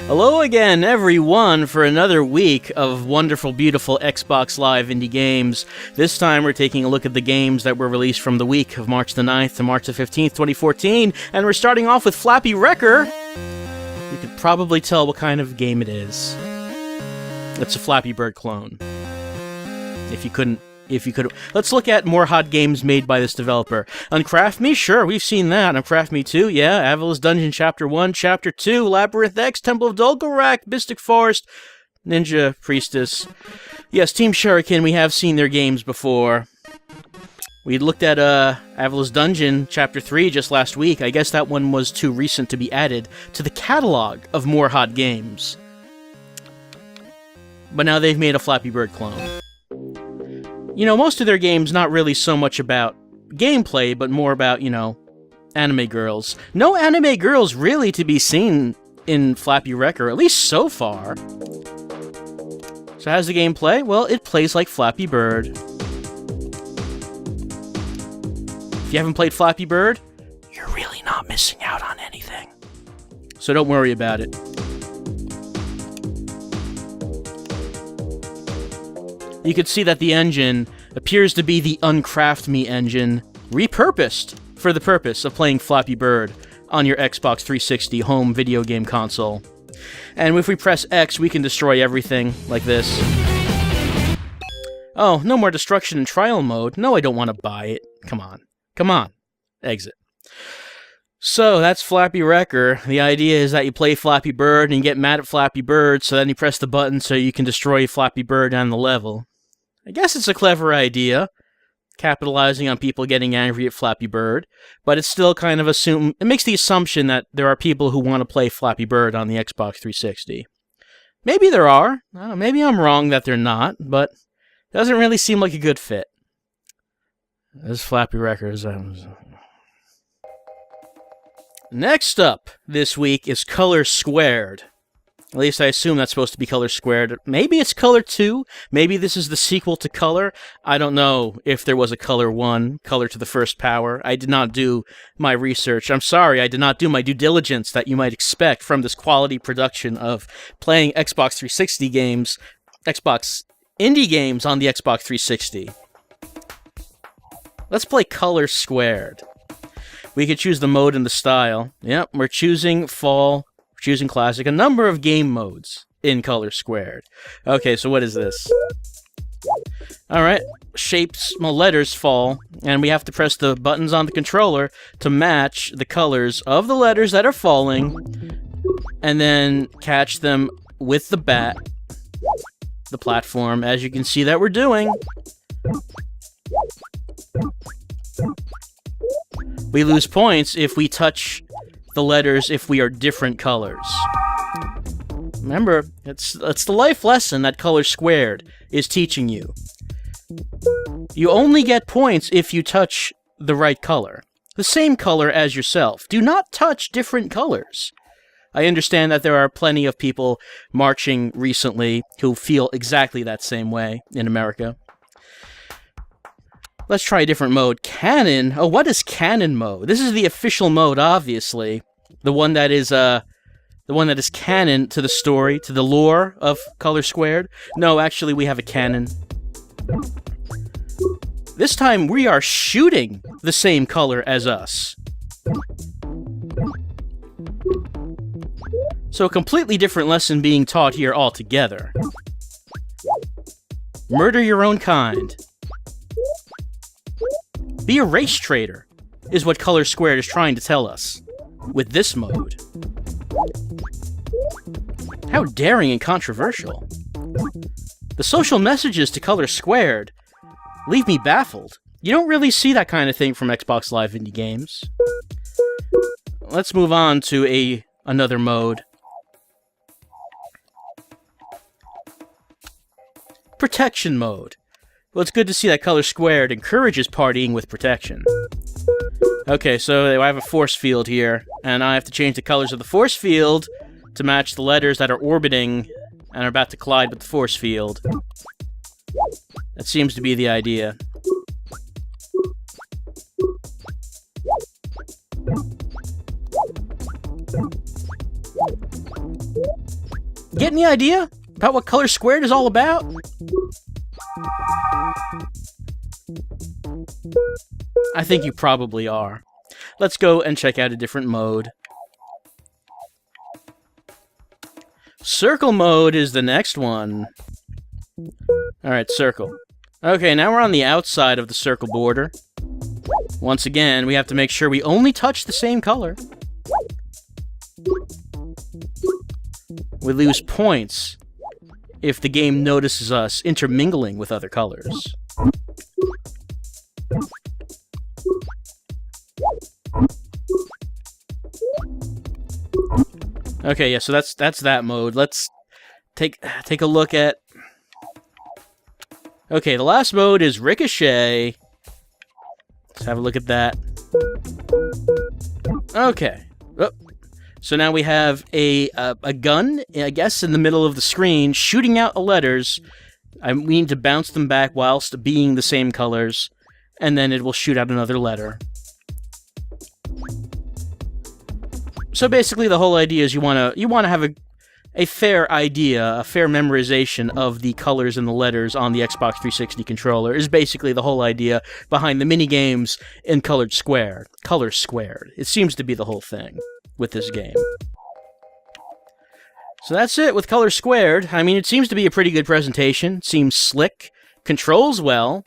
Hello again, everyone, for another week of wonderful, beautiful Xbox Live indie games. This time we're taking a look at the games that were released from the week of March the 9th to March the 15th, 2014, and we're starting off with Flappy Recker. You could probably tell what kind of game it is. It's a Flappy Bird clone. If you couldn't. Let's look at more hot games made by this developer. Uncraft Me? Sure, we've seen that. Uncraft Me 2, yeah. Avala's Dungeon Chapter 1, Chapter 2, Labyrinth X, Temple of Dolgorak, Mystic Forest, Ninja Priestess. Yes, Team Shuriken, we have seen their games before. We looked at Avala's Dungeon Chapter 3 just last week. I guess that one was too recent to be added to the catalog of more hot games. But now they've made a Flappy Bird clone. You know, most of their games not really so much about gameplay, but more about, anime girls. No anime girls really to be seen in Flappy Recker, at least so far. So how's the game play? Well, it plays like Flappy Bird. If you haven't played Flappy Bird, you're really not missing out on anything. So don't worry about it. You could see that the engine appears to be the Uncraft Me engine, repurposed for the purpose of playing Flappy Bird on your Xbox 360 home video game console. And if we press X, we can destroy everything, like this. Oh, no more destruction in trial mode. No, I don't want to buy it. Come on. Exit. So, that's Flappy Recker. The idea is that you play Flappy Bird and you get mad at Flappy Bird, so then you press the button so you can destroy Flappy Bird on the level. I guess it's a clever idea, capitalizing on people getting angry at Flappy Bird, but it's still kind of it makes the assumption that there are people who want to play Flappy Bird on the Xbox 360. Maybe there are. Maybe I'm wrong that they're not, but it doesn't really seem like a good fit. This Flappy Recker. Next up this week is Color Squared. At least I assume that's supposed to be Color Squared. Maybe it's Color 2. Maybe this is the sequel to Color. I don't know if there was a Color 1, Color to the First Power. I did not do my research. I'm sorry, I did not do my due diligence that you might expect from this quality production of playing Xbox 360 games, Xbox indie games on the Xbox 360. Let's play Color Squared. We could choose the mode and the style. Yep, we're choosing Fall. Choosing Classic, a number of game modes in Color Squared. Okay, so what is this? Alright, letters fall, and we have to press the buttons on the controller to match the colors of the letters that are falling, and then catch them with the bat, the platform, as you can see that we're doing. We lose points if we touch the letters if we are different colors. Remember, it's the life lesson that Color Squared is teaching you. You only get points if you touch the right color. The same color as yourself. Do not touch different colors. I understand that there are plenty of people marching recently who feel exactly that same way in America. Let's try a different mode. Canon? Oh, what is canon mode? This is the official mode, obviously. The one that is canon to the story, to the lore of Color Squared. No, actually, we have a canon. This time, we are shooting the same color as us. So a completely different lesson being taught here altogether. Murder your own kind. Be a race traitor, is what Color Squared is trying to tell us with this mode. How daring and controversial. The social messages to Color Squared leave me baffled. You don't really see that kind of thing from Xbox Live indie games. Let's move on to another mode. Protection mode. Well, it's good to see that Color Squared encourages partying with protection. Okay, so I have a force field here, and I have to change the colors of the force field to match the letters that are orbiting and are about to collide with the force field. That seems to be the idea. Get any idea about what Color Squared is all about? I think you probably are. Let's go and check out a different mode. Circle mode is the next one. Alright, circle. Okay, now we're on the outside of the circle border. Once again, we have to make sure we only touch the same color. We lose points if the game notices us intermingling with other colors. Okay, yeah, so that's that mode. Let's take a look at... Okay, the last mode is Ricochet. Let's have a look at that. Okay. Oh. So now we have a gun, I guess, in the middle of the screen, shooting out the letters. We need to bounce them back whilst being the same colors, and then it will shoot out another letter. So basically, the whole idea is you want to have a fair idea, a fair memorization of the colors and the letters on the Xbox 360 controller is basically the whole idea behind the mini games in Color Squared. Color Squared. It seems to be the whole thing with this game. So that's it with Color Squared. I mean, it seems to be a pretty good presentation. Seems slick, controls well.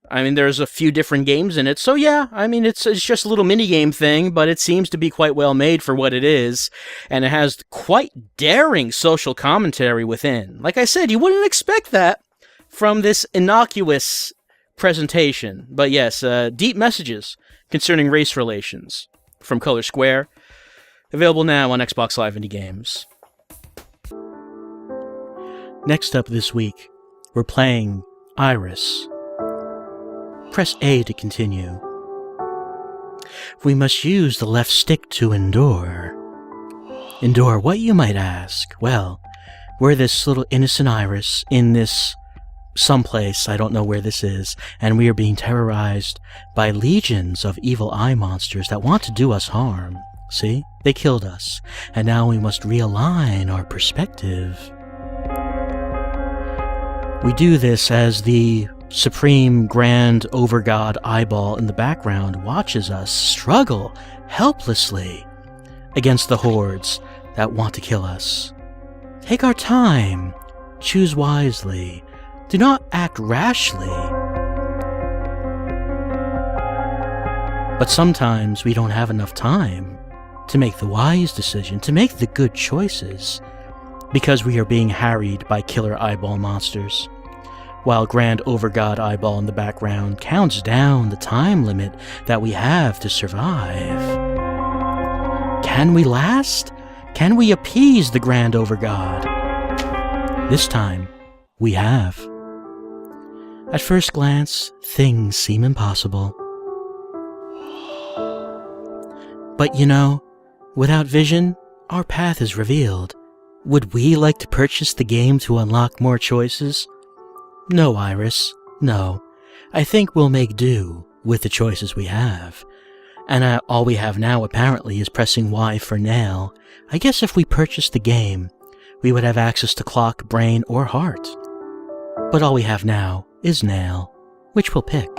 I mean, there's a few different games in it, so yeah, I mean, it's just a little mini-game thing, but it seems to be quite well made for what it is, and it has quite daring social commentary within. Like I said, you wouldn't expect that from this innocuous presentation, but yes, deep messages concerning race relations from Color Square, available now on Xbox Live Indie Games. Next up this week, we're playing E.Y.E.R.I.S. Press A to continue. We must use the left stick to endure. Endure what, you might ask? Well, we're this little innocent iris in this someplace, I don't know where this is, and we are being terrorized by legions of evil eye monsters that want to do us harm. See? They killed us, and now we must realign our perspective. We do this as the supreme grand overgod eyeball in the background watches us struggle helplessly against the hordes that want to kill us. Take our time, choose wisely, do not act rashly. But sometimes we don't have enough time to make the wise decision, to make the good choices, because we are being harried by killer eyeball monsters, while Grand Overgod Eyeball in the background counts down the time limit that we have to survive. Can we last? Can we appease the Grand Overgod? This time, we have. At first glance, things seem impossible. But you know, without vision, our path is revealed. Would we like to purchase the game to unlock more choices? No, Iris, no. I think we'll make do with the choices we have. And all we have now, apparently, is pressing Y for nail. I guess if we purchased the game, we would have access to clock, brain, or heart. But all we have now is nail, which we'll pick.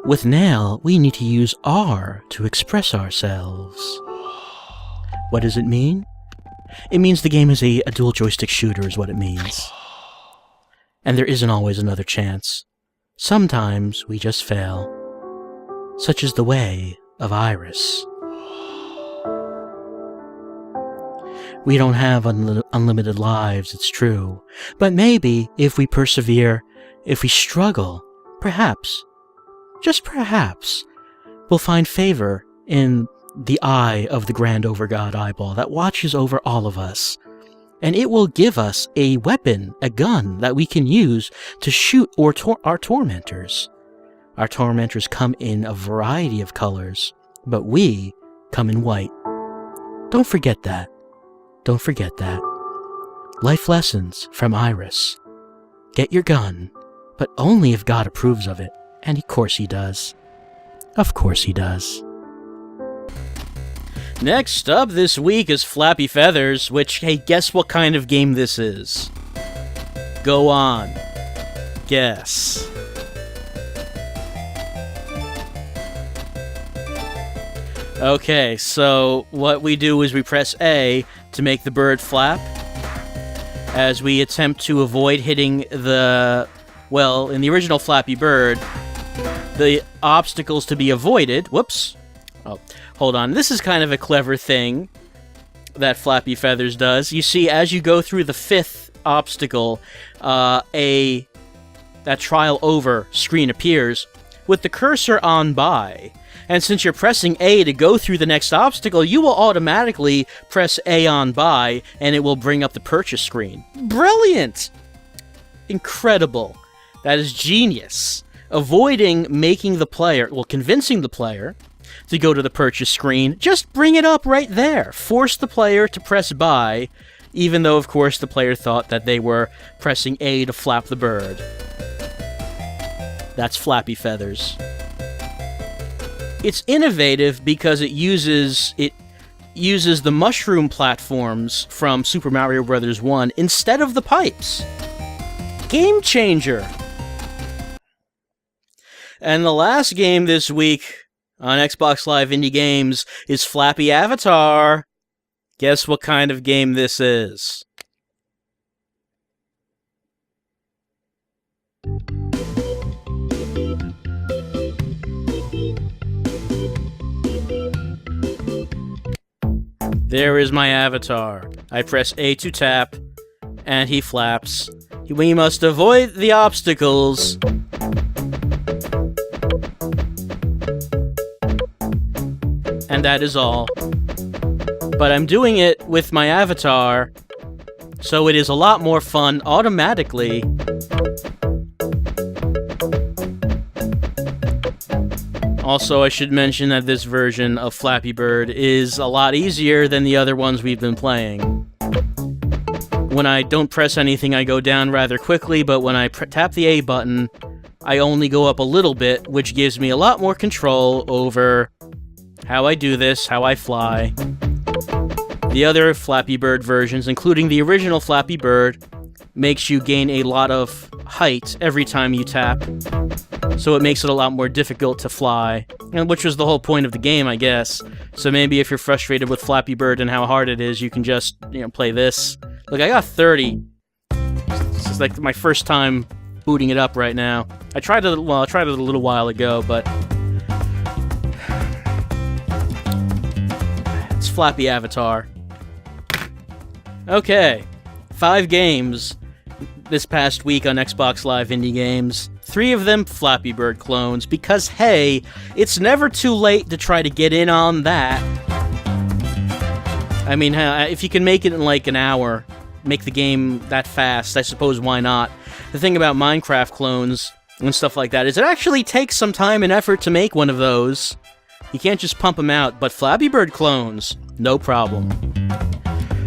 With nail, we need to use R to express ourselves. What does it mean? It means the game is a dual joystick shooter is what it means. And there isn't always another chance. Sometimes we just fail. Such is the way of E.Y.E.R.I.S. We don't have unlimited lives, it's true. But maybe, if we persevere, if we struggle, perhaps, just perhaps, we'll find favor in the eye of the Grand Overgod Eyeball that watches over all of us. And it will give us a weapon, a gun, that we can use to shoot our tormentors. Our tormentors come in a variety of colors, but we come in white. Don't forget that. Don't forget that. Life lessons from E.Y.E.R.I.S. Get your gun, but only if God approves of it. And of course he does. Of course he does. Next up this week is Flappy Feathers, which, hey, guess what kind of game this is? Go on. Guess. Okay, so what we do is we press A to make the bird flap as we attempt to avoid hitting the, well, in the original Flappy Bird, the obstacles to be avoided, whoops, oh, hold on, this is kind of a clever thing that Flappy Feathers does. You see, as you go through the 5th obstacle, that trial over screen appears with the cursor on by. And since you're pressing A to go through the next obstacle, you will automatically press A on by, and it will bring up the purchase screen. Brilliant! Incredible. That is genius. Avoiding making the player, well, convincing the player to go to the purchase screen, just bring it up right there. Force the player to press buy, even though, of course, the player thought that they were pressing A to flap the bird. That's Flappy Feathers. It's innovative because it uses the mushroom platforms from Super Mario Bros. 1 instead of the pipes. Game changer! And the last game this week on Xbox Live Indie Games is FlappyAvatar. Guess what kind of game this is? There is my avatar. I press A to tap, and he flaps. We must avoid the obstacles. And that is all. But I'm doing it with my avatar, so it is a lot more fun automatically. Also, I should mention that this version of Flappy Bird is a lot easier than the other ones we've been playing. When I don't press anything, I go down rather quickly, but when I tap the A button, I only go up a little bit, which gives me a lot more control over how I do this, how I fly. The other Flappy Bird versions, including the original Flappy Bird, makes you gain a lot of height every time you tap. So it makes it a lot more difficult to fly, which was the whole point of the game, I guess. So maybe if you're frustrated with Flappy Bird and how hard it is, you can just, play this. Look, I got 30. This is like my first time booting it up right now. I tried it a little while ago, but it's FlappyAvatar. Okay, 5 games this past week on Xbox Live Indie Games. 3 of them Flappy Bird clones, because hey, it's never too late to try to get in on that. I mean, if you can make it in like an hour, make the game that fast, I suppose why not? The thing about Minecraft clones and stuff like that is it actually takes some time and effort to make one of those. You can't just pump them out, but Flappy Bird clones, no problem.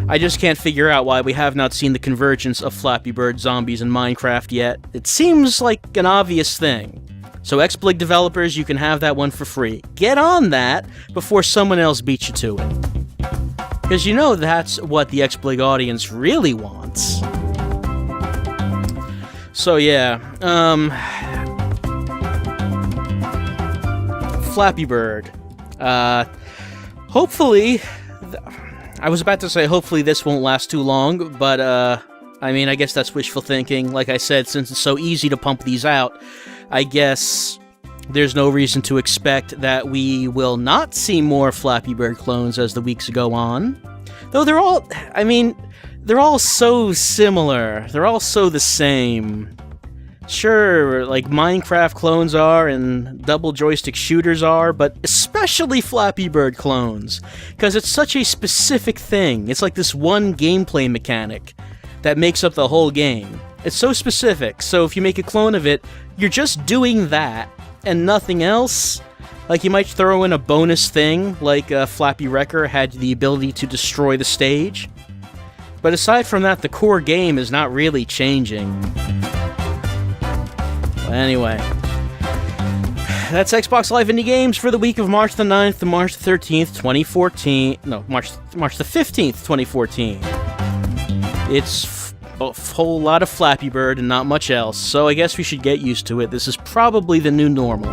I just can't figure out why we have not seen the convergence of Flappy Bird zombies in Minecraft yet. It seems like an obvious thing. So XBLIG developers, you can have that one for free. Get on that before someone else beats you to it. Because that's what the XBLIG audience really wants. So yeah, Flappy Bird. Hopefully... I was about to say, hopefully this won't last too long, but, I guess that's wishful thinking. Like I said, since it's so easy to pump these out, I guess there's no reason to expect that we will not see more Flappy Bird clones as the weeks go on. Though they're all so similar. They're all so the same. Sure, like Minecraft clones are and double joystick shooters are, but especially Flappy Bird clones, because it's such a specific thing. It's like this one gameplay mechanic that makes up the whole game. It's so specific, so if you make a clone of it, you're just doing that and nothing else. Like you might throw in a bonus thing, like Flappy Recker had the ability to destroy the stage. But aside from that, the core game is not really changing. Anyway, That's Xbox Live Indie Games for the week of March the 9th to March the 13th, 2014. No, March the 15th, 2014. It's a whole lot of Flappy Bird and not much else, so I guess we should get used to it. This is probably the new normal.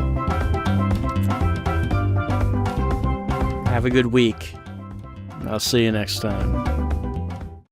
Have a good week. I'll see you next time.